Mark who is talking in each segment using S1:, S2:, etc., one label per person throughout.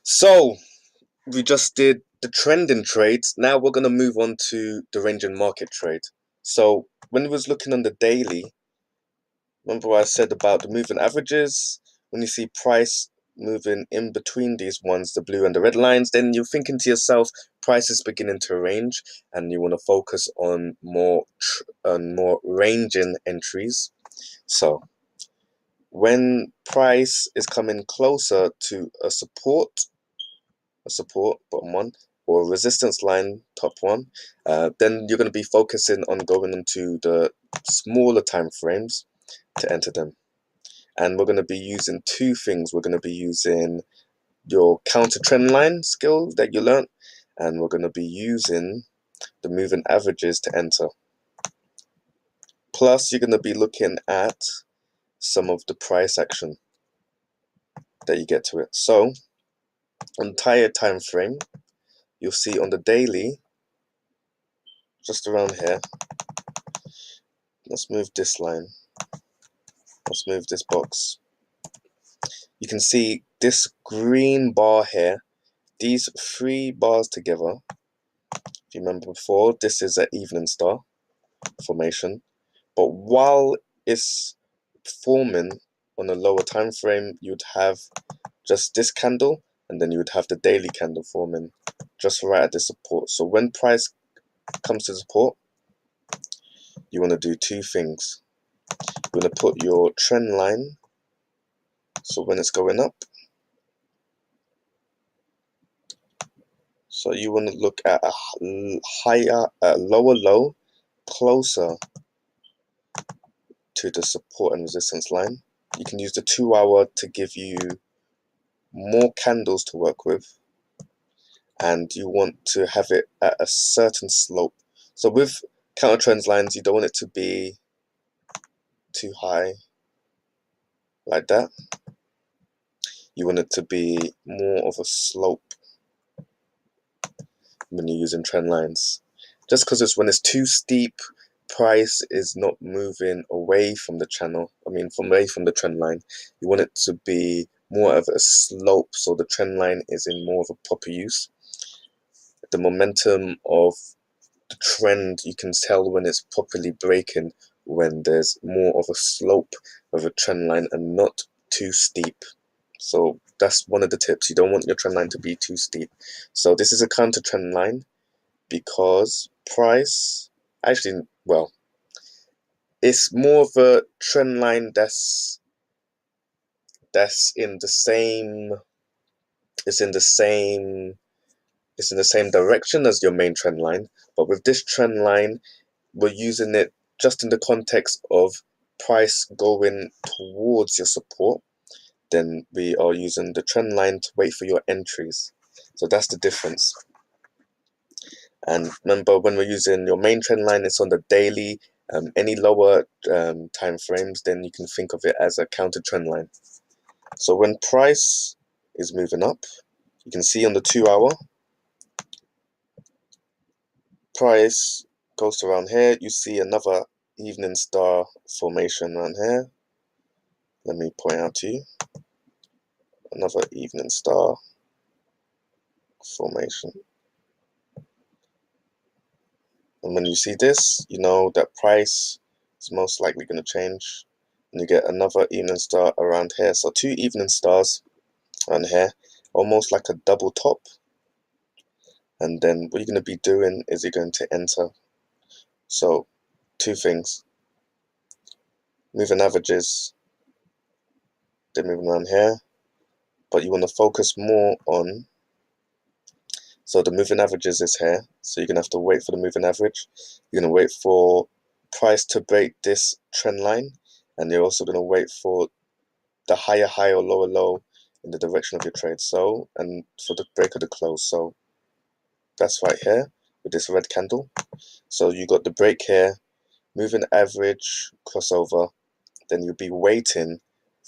S1: So we just did the trending trades. Now we're gonna move on to the range and market trade. So when we was looking on the daily, remember what I said about the moving averages? When you see price moving in between these ones, the blue and the red lines, then you're thinking to yourself, price is beginning to range, and you want to focus on more ranging entries. So when price is coming closer to a support bottom one, or a resistance line top one, then you're going to be focusing on going into the smaller time frames to enter them. And we're going to be using two things. We're going to be using your counter trend line skill that you learned, and we're going to be using the moving averages to enter. Plus, you're going to be looking at some of the price action that you get to it. So, entire time frame, you'll see on the daily, just around here. Let's move this line. Let's move this box. You can see this green bar here, these three bars together. If you remember before, this is an evening star formation. But while it's forming on a lower time frame, you'd have just this candle, and then you would have the daily candle forming just right at the support. So when price comes to support, you want to do two things. You want to put your trend line, so when it's going up, so you want to look at a lower low closer to the support and resistance line. You can use the 2 hour to give you more candles to work with, and you want to have it at a certain slope. So with counter trends lines, you don't want it to be too high like that. You want it to be more of a slope when you're using trend lines. Just because when it's too steep, price is not moving away from the channel. Away from the trend line. You want it to be more of a slope, so the trend line is in more of a proper use. The momentum of the trend, you can tell when it's properly breaking, when there's more of a slope of a trend line and not too steep. So that's one of the tips. You don't want your trend line to be too steep. So this is a counter trend line because price, actually, well, it's more of a trend line that's in the same, it's in the same it's in the same direction as your main trend line. But with this trend line, we're using it just in the context of price going towards your support. Then we are using the trend line to wait for your entries. So that's the difference. And remember, when we're using your main trend line, it's on the daily. Any lower time frames, then you can think of it as a counter trend line. So when price is moving up, you can see on the 2 hour, price goes to around here. You see another evening star formation around here. Let me point out to you another evening star formation. And when you see this, you know that price is most likely going to change. And you get another evening star around here. So two evening stars around here, almost like a double top. And then what you're going to be doing is you're going to enter. So two things. Moving averages, they're moving around here. But you want to focus more on, so the moving averages is here, so you're going to have to wait for the moving average. You're going to wait for price to break this trend line, and you're also going to wait for the higher high or lower low in the direction of your trade. So, and for the break of the close. So that's right here with this red candle. So you got the break here, moving average crossover, then you'll be waiting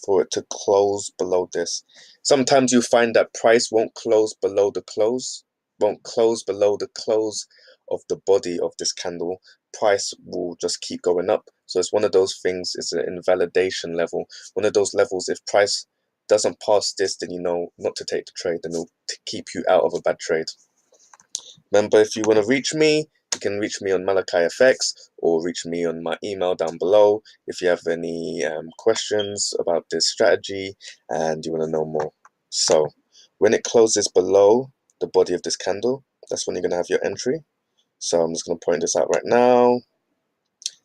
S1: for it to close below this. Sometimes you find that price won't close below the close, of the body of this candle. Price will just keep going up. So it's one of those things, it's an invalidation level. One of those levels, if price doesn't pass this, then you know not to take the trade, and it'll keep you out of a bad trade. Remember, if you want to reach me, you can reach me on Malachi FX or reach me on my email down below if you have any questions about this strategy and you want to know more. So when it closes below the body of this candle, that's when you're going to have your entry. So I'm just going to point this out right now.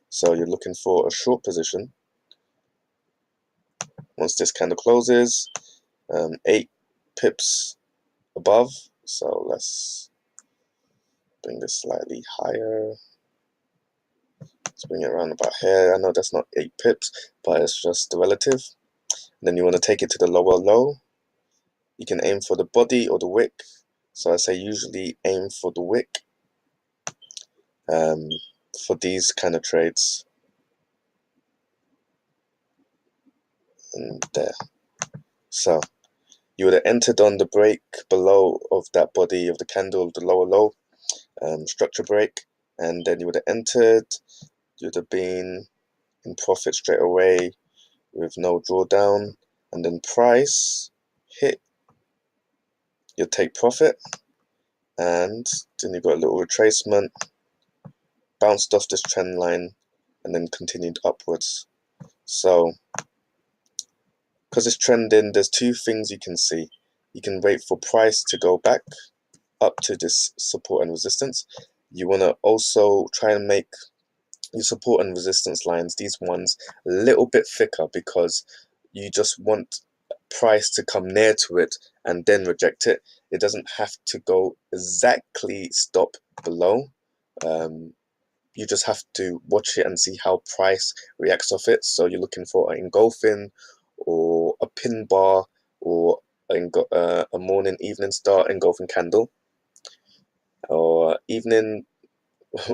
S1: So you're looking for a short position. Once this candle closes, 8 pips above. So let's bring this slightly higher. Let's bring it around about here. I know that's not 8 pips, but it's just the relative. And then you want to take it to the lower low. You can aim for the body or the wick. So I say usually aim for the wick for these kind of trades. And there. So you would have entered on the break below of that body of the candle, the lower low, structure break, and then you would have entered. You would have been in profit straight away with no drawdown, and then price hit, you'll take profit, and then you got a little retracement, bounced off this trend line, and then continued upwards. So because it's trending, there's 2 things you can see. You can wait for price to go back up to this support and resistance. You want to also try and make your support and resistance lines, these ones, a little bit thicker, because you just want price to come near to it and then reject it. It doesn't have to go exactly stop below. You just have to watch it and see how price reacts off it. So you're looking for an engulfing or a pin bar or a morning evening star engulfing candle, or evening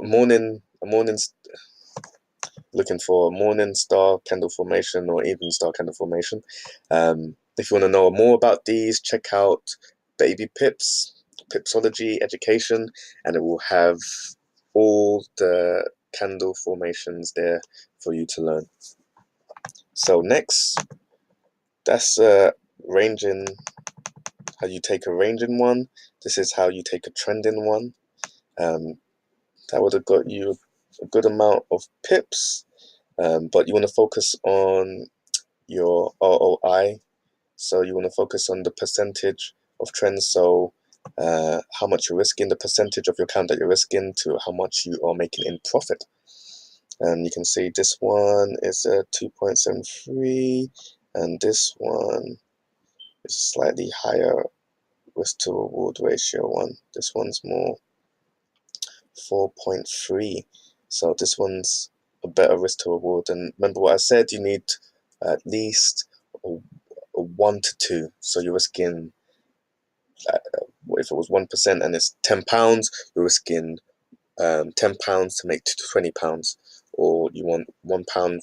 S1: morning looking for a morning star candle formation or evening star candle formation. If you want to know more about these, check out Baby Pips, Pipsology Education, and it will have all the candle formations there for you to learn. So next, that's ranging, how you take a ranging one. This is how you take a trending one. That would have got you a good amount of pips, but you want to focus on your ROI. So you want to focus on the percentage of trends. So how much you're risking, the percentage of your account that you're risking to how much you are making in profit. And you can see this one is a 2.73, and this one is slightly higher risk to reward ratio one. This one's more 4.3. So this one's a better risk to reward. And remember what I said, you need at least a 1 to 2. So you're risking, if it was 1% and it's £10, you're risking £10 to make £20, or you want £1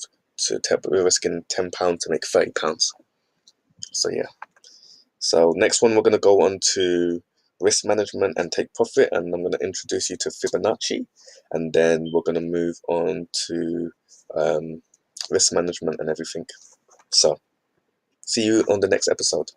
S1: we're risking £10 to make £30. So yeah. So next one, we're going to go on to risk management and take profit, and I'm going to introduce you to Fibonacci, and then we're going to move on to risk management and everything. So see you on the next episode.